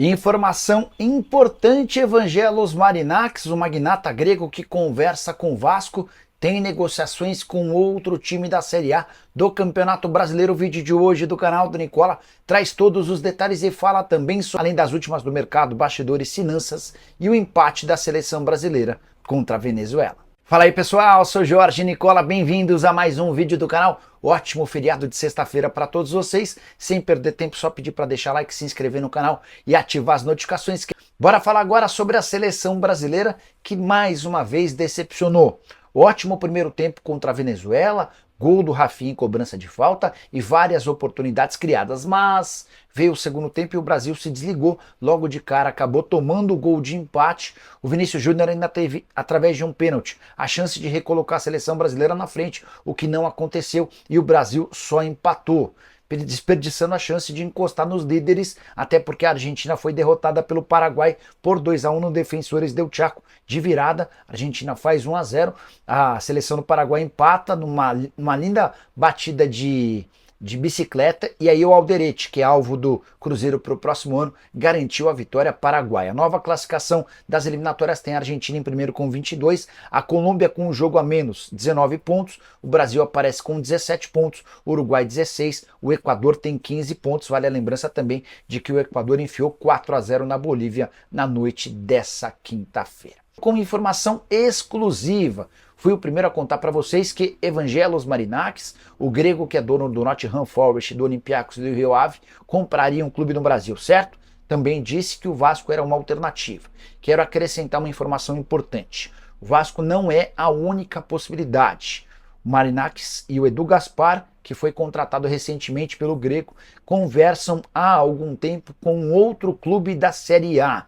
Informação importante: Evangelos Marinakis, o magnata grego que conversa com Vasco, tem negociações com outro time da Série A do Campeonato Brasileiro. O vídeo de hoje do canal do Nicola traz todos os detalhes e fala também sobre, além das últimas do mercado, bastidores, finanças e o empate da seleção brasileira contra a Venezuela. Fala aí pessoal, sou Jorge Nicola, bem-vindos a mais um vídeo do canal. Ótimo feriado de sexta-feira para todos vocês. Sem perder tempo, só pedir para deixar like, se inscrever no canal e ativar as notificações. Bora falar agora sobre a seleção brasileira que mais uma vez decepcionou. Ótimo primeiro tempo contra a Venezuela, gol do Rafinha em cobrança de falta e várias oportunidades criadas, mas veio o segundo tempo e o Brasil se desligou logo de cara, acabou tomando o gol de empate. O Vinícius Júnior ainda teve, através de um pênalti, a chance de recolocar a seleção brasileira na frente, o que não aconteceu e o Brasil só empatou, desperdiçando a chance de encostar nos líderes, até porque a Argentina foi derrotada pelo Paraguai por 2-1 no Defensores del Chaco de virada. A Argentina faz 1-0, a seleção do Paraguai empata numa linda batida de bicicleta, e aí o Alderete, que é alvo do Cruzeiro para o próximo ano, garantiu a vitória paraguaia. A nova classificação das eliminatórias tem a Argentina em primeiro com 22, a Colômbia com um jogo a menos, 19 pontos, o Brasil aparece com 17 pontos, o Uruguai 16, o Equador tem 15 pontos. Vale a lembrança também de que o Equador enfiou 4-0 na Bolívia na noite dessa quinta-feira. Com informação exclusiva, fui o primeiro a contar para vocês que Evangelos Marinakis, o grego que é dono do Nottingham Forest, do Olympiacos e do Rio Ave, compraria um clube no Brasil, certo? Também disse que o Vasco era uma alternativa. Quero acrescentar uma informação importante. O Vasco não é a única possibilidade. O Marinakis e o Edu Gaspar, que foi contratado recentemente pelo grego, conversam há algum tempo com outro clube da Série A.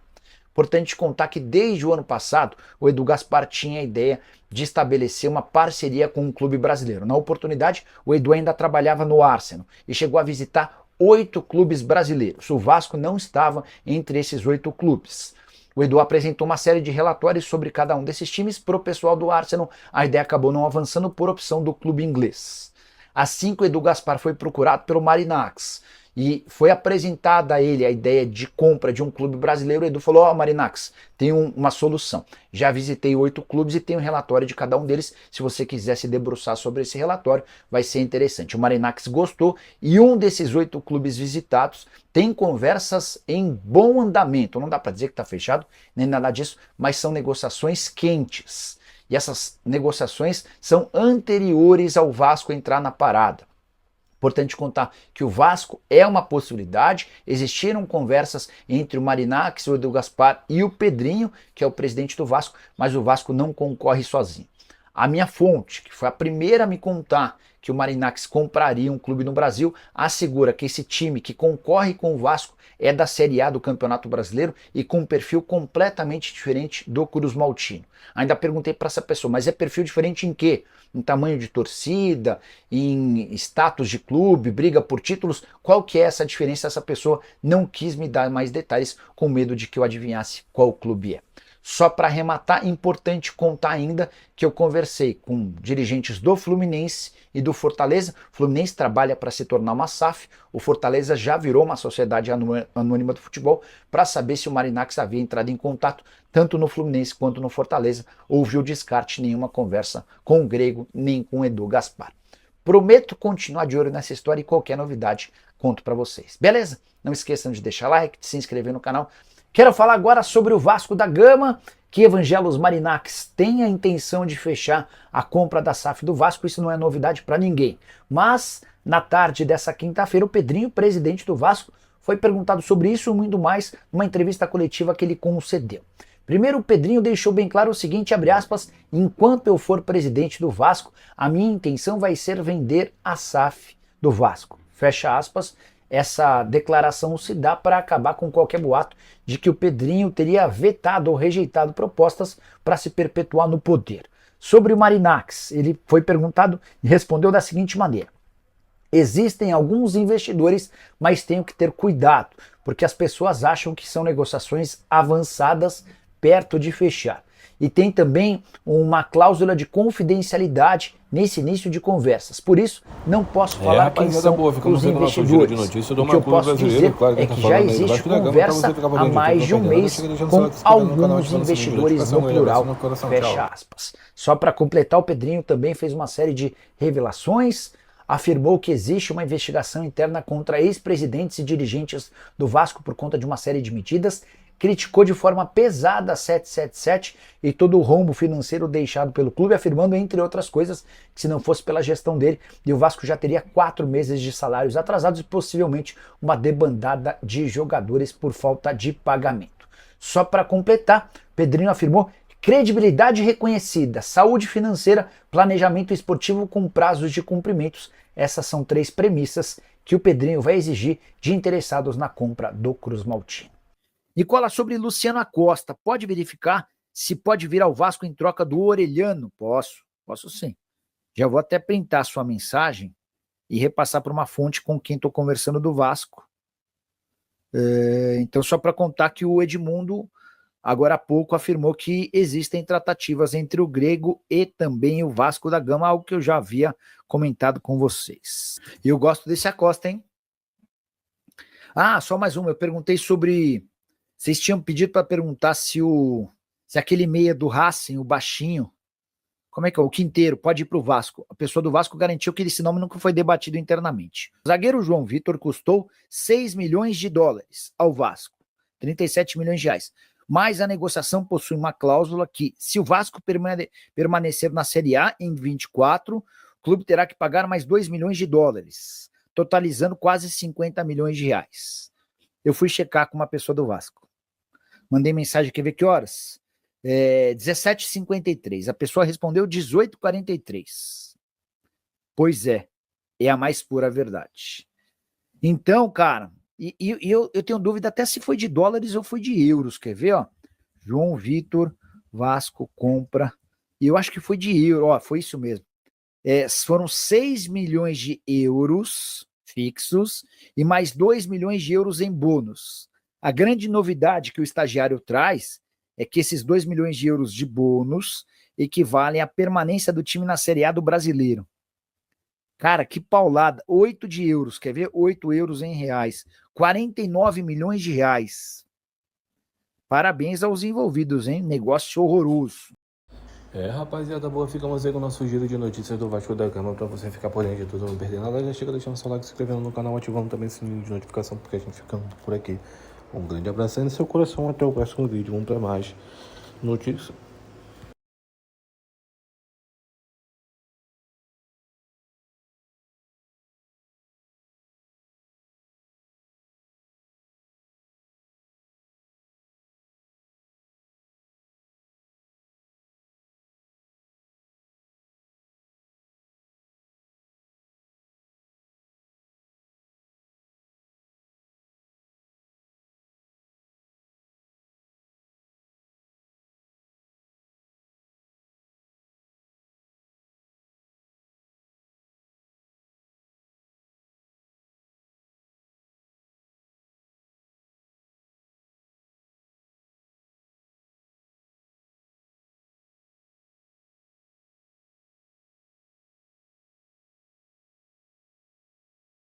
Importante contar que desde o ano passado o Edu Gaspar tinha a ideia de estabelecer uma parceria com um clube brasileiro. Na oportunidade, o Edu ainda trabalhava no Arsenal e chegou a visitar 8 clubes brasileiros. O Vasco não estava entre esses 8 clubes. O Edu apresentou uma série de relatórios sobre cada um desses times para o pessoal do Arsenal. A ideia acabou não avançando por opção do clube inglês. Assim que o Edu Gaspar foi procurado pelo Marinakis e foi apresentada a ele a ideia de compra de um clube brasileiro, o Edu falou: ó, Marinakis, tem uma solução. Já visitei 8 clubes e tenho um relatório de cada um deles. Se você quiser se debruçar sobre esse relatório, vai ser interessante. O Marinakis gostou e um desses 8 clubes visitados tem conversas em bom andamento. Não dá para dizer que está fechado, nem nada disso, mas são negociações quentes. E essas negociações são anteriores ao Vasco entrar na parada. Importante contar que o Vasco é uma possibilidade. Existiram conversas entre o Marinakis, o Edu Gaspar e o Pedrinho, que é o presidente do Vasco, mas o Vasco não concorre sozinho. A minha fonte, que foi a primeira a me contar que o Marinakis compraria um clube no Brasil, assegura que esse time que concorre com o Vasco é da Série A do Campeonato Brasileiro e com um perfil completamente diferente do Cruz Maltino. Ainda perguntei para essa pessoa, mas é perfil diferente em quê? Em tamanho de torcida, em status de clube, briga por títulos? Qual que é essa diferença? Essa pessoa não quis me dar mais detalhes, com medo de que eu adivinhasse qual clube é. Só para arrematar, importante contar ainda que eu conversei com dirigentes do Fluminense e do Fortaleza. O Fluminense trabalha para se tornar uma SAF, o Fortaleza já virou uma sociedade anônima do futebol, para saber se o Marinakis havia entrado em contato tanto no Fluminense quanto no Fortaleza. Houve o descarte, nenhuma conversa com o grego nem com o Edu Gaspar. Prometo continuar de olho nessa história e qualquer novidade conto para vocês. Beleza? Não esqueçam de deixar like, de se inscrever no canal. Quero falar agora sobre o Vasco da Gama, que Evangelos Marinakis tem a intenção de fechar a compra da SAF do Vasco. Isso não é novidade para ninguém. Mas, na tarde dessa quinta-feira, o Pedrinho, presidente do Vasco, foi perguntado sobre isso e muito mais numa entrevista coletiva que ele concedeu. Primeiro, o Pedrinho deixou bem claro o seguinte, abre aspas: enquanto eu for presidente do Vasco, a minha intenção vai ser vender a SAF do Vasco. Fecha aspas. Essa declaração se dá para acabar com qualquer boato de que o Pedrinho teria vetado ou rejeitado propostas para se perpetuar no poder. Sobre o Marinakis, ele foi perguntado e respondeu da seguinte maneira: existem alguns investidores, mas tenho que ter cuidado, porque as pessoas acham que são negociações avançadas perto de fechar. e tem também uma cláusula de confidencialidade nesse início de conversas. Por isso, não posso falar quem são os investidores. O que eu posso dizer é que já existe conversa há mais de um mês com alguns investidores no plural, fecha aspas. Só para completar, o Pedrinho também fez uma série de revelações, afirmou que existe uma investigação interna contra ex-presidentes e dirigentes do Vasco por conta de uma série de medidas, criticou de forma pesada a 777 e todo o rombo financeiro deixado pelo clube, afirmando, entre outras coisas, que se não fosse pela gestão dele, o Vasco já teria 4 meses de salários atrasados e possivelmente uma debandada de jogadores por falta de pagamento. Só para completar, Pedrinho afirmou credibilidade reconhecida, saúde financeira, planejamento esportivo com prazos de cumprimentos. Essas são 3 premissas que o Pedrinho vai exigir de interessados na compra do Cruz Maltino. Nicola, sobre Luciano Acosta, pode verificar se pode vir ao Vasco em troca do Orelhano? Posso sim. Já vou até printar sua mensagem e repassar para uma fonte com quem estou conversando do Vasco. Então, só para contar que o Edmundo, agora há pouco, afirmou que existem tratativas entre o Grego e também o Vasco da Gama, algo que eu já havia comentado com vocês. E eu gosto desse Acosta, hein? Ah, só mais uma. Eu perguntei sobre... Vocês tinham pedido para perguntar se aquele meia do Racing, o baixinho, como é que é? O Quinteiro, pode ir para o Vasco. A pessoa do Vasco garantiu que esse nome nunca foi debatido internamente. O zagueiro João Vitor custou 6 milhões de dólares ao Vasco, 37 milhões de reais. Mas a negociação possui uma cláusula que, se o Vasco permanecer na Série A em 24, o clube terá que pagar mais 2 milhões de dólares, totalizando quase 50 milhões de reais. Eu fui checar com uma pessoa do Vasco. Mandei mensagem, quer ver que horas? 17h53. A pessoa respondeu 18h43. Pois é a mais pura verdade. Então, cara, eu tenho dúvida até se foi de dólares ou foi de euros, quer ver, ó? João Vitor, Vasco, compra, e eu acho que foi de euro, ó, foi isso mesmo. Foram 6 milhões de euros fixos e mais 2 milhões de euros em bônus. A grande novidade que o estagiário traz é que esses 2 milhões de euros de bônus equivalem à permanência do time na Série A do Brasileiro. Cara, que paulada. 8 de euros, quer ver? 8 euros em reais. 49 milhões de reais. Parabéns aos envolvidos, hein? Negócio horroroso. Rapaziada, boa, ficamos aí com o nosso giro de notícias do Vasco da Gama pra você ficar por dentro de tudo, não perder nada. Já chega deixando seu like, se inscrevendo no canal, ativando também o sininho de notificação, porque a gente fica por aqui. Um grande abraço aí no seu coração, até o próximo vídeo, vamos pra mais notícias.